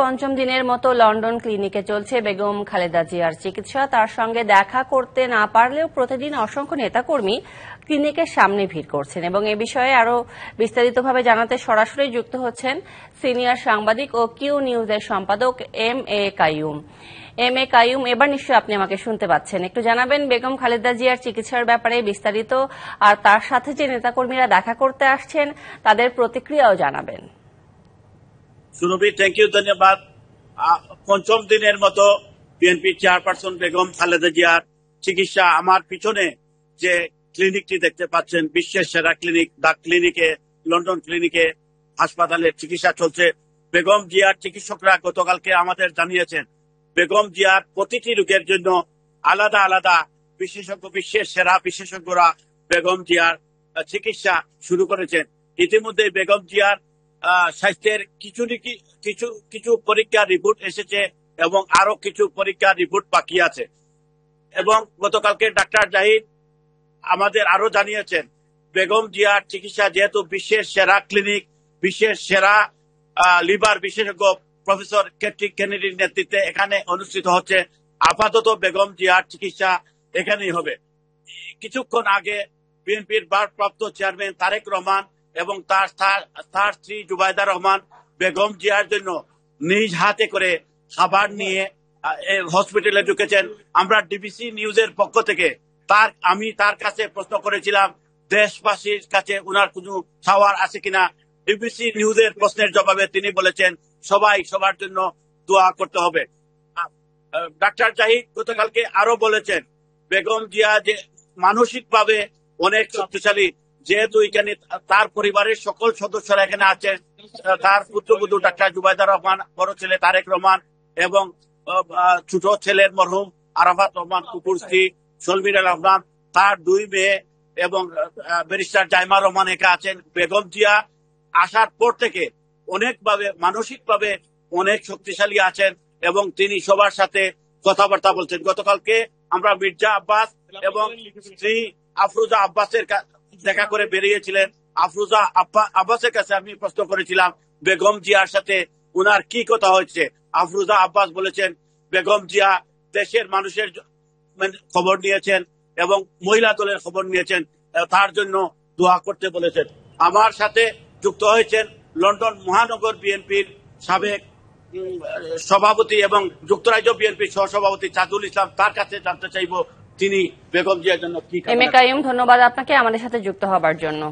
পঞ্চম দিনের মতো লন্ডন ক্লিনিকে চলছে বেগম খালেদা জিয়ার চিকিৎসা। তার সঙ্গে দেখা করতে না পারলেও প্রতিদিন অসংখ্য নেতাকর্মী ক্লিনিকের সামনে ভিড় করছেন এবং এ বিষয়ে আরও বিস্তারিতভাবে জানাতে সরাসরি যুক্ত হচ্ছেন সিনিয়র সাংবাদিক ও কিউ নিউজের সম্পাদক এম এ কাইয়ুম। এবার নিশ্চয়ই আপনি আমাকে শুনতে পাচ্ছেন। একটু জানাবেন বেগম খালেদা জিয়ার চিকিৎসার ব্যাপারে বিস্তারিত, আর তার সাথে যে নেতাকর্মীরা দেখা করতে আসছেন তাদের প্রতিক্রিয়াও জানাবেন। সুরভি, থ্যাংক ইউ, ধন্যবাদ। পঞ্চম দিনের মতো বিএনপি চেয়ারপারসন বেগম খালেদা জিয়ার চিকিৎসা, আমার পিছনে যে ক্লিনিকটি দেখতে পাচ্ছেন, বিশ্বের সেরা ক্লিনিক দ্য ক্লিনিকে, লন্ডন ক্লিনিকে হাসপাতালের চিকিৎসা চলছে। বেগম জিয়ার চিকিৎসকরা গতকালকে আমাদের জানিয়েছেন বেগম জিয়ার প্রতিটি রোগের জন্য আলাদা আলাদা বিশেষজ্ঞ, বিশ্বের সেরা বিশেষজ্ঞরা বেগম জিয়ার চিকিৎসা শুরু করেছেন। ইতিমধ্যে বেগম জিয়ার স্বাস্থ্যের কিছু পরীক্ষার রিপোর্ট এসেছে এবং আরো কিছু পরীক্ষার রিপোর্ট বাকি আছে। এবং গতকালকে ডাক্তার জাহিদ আমাদের আরো জানিয়েছেন বেগম জিয়ার চিকিৎসা যেহেতু বিশ্বের সেরা ক্লিনিক, বিশ্বের সেরা লিভার বিশেষজ্ঞ প্রফেসর ক্যাটরিক কেনেডির নেতৃত্বে এখানে অনুষ্ঠিত হচ্ছে, আপাতত বেগম জিয়ার চিকিৎসা এখানেই হবে। কিছুক্ষণ আগে বিএনপির ভারপ্রাপ্ত চেয়ারম্যান তারেক রহমান এবং তার স্ত্রী জুবাইদা রহমান বেগম জিয়ার জন্য নিজ হাতে করে খাবার নিয়ে হসপিটালে ঢুকেছেন। আমরা ডিবিসি নিউজের পক্ষ থেকে আমি তার কাছে প্রশ্ন করেছিলাম দেশবাসীর কাছে উনার কোনো চাওয়ার আছে কিনা। ডিবিসি নিউজের প্রশ্নের জবাবে তিনি বলেছেন সবাই সবার জন্য দোয়া করতে হবে। ডাক্তার জাহিদ গতকালকে আরো বলেছেন বেগম জিয়া যে মানসিকভাবে অনেক শক্তিশালী, যেহেতু এখানে তার পরিবারের সকল সদস্যরা এখানে আছেন, তার পুত্রবধূ ডাক্তার জুবাইদা রহমান, বড় ছেলে তারেক রহমান এবং ছোট ছেলের মরহুম আরাফাত রহমান কুকুর স্ত্রী সলমিরা রহমান, তার দুই মেয়ে এবং ব্যারিস্টার জাইমা রহমান এখানে আছেন। বেগম জিয়া আসার পর থেকে অনেকভাবে মানসিকভাবে অনেক শক্তিশালী আছেন এবং তিনি সবার সাথে কথাবার্তা বলছেন। গতকালকে আমরা মির্জা আব্বাস এবং স্ত্রী আফরোজা আব্বাসের দেখা করে বেরিয়েছিলেন। আফরোজা আব্বাসের কাছে আমি প্রশ্ন করেছিলাম বেগম জিয়ার সাথে উনার কি কথা হয়েছে। আফরোজা আব্বাস বলেছেন বেগম জিয়া দেশের মানুষের খবর নিয়েছেন এবং মহিলা দলের খবর নিয়েছেন, তার জন্য দোয়া করতে বলেছেন। আমার সাথে যুক্ত হয়েছেন লন্ডন মহানগর বিএনপির সাবেক সভাপতি এবং যুক্তরাজ্য বিএনপির সহসভাপতি চাঁদুল ইসলাম, তার কাছে জানতে চাইব তিনি বেগম জিয়ার জন্য কি। এম এ কাইয়ুম, ধন্যবাদ আপনাকে আমাদের সাথে যুক্ত হবার জন্য।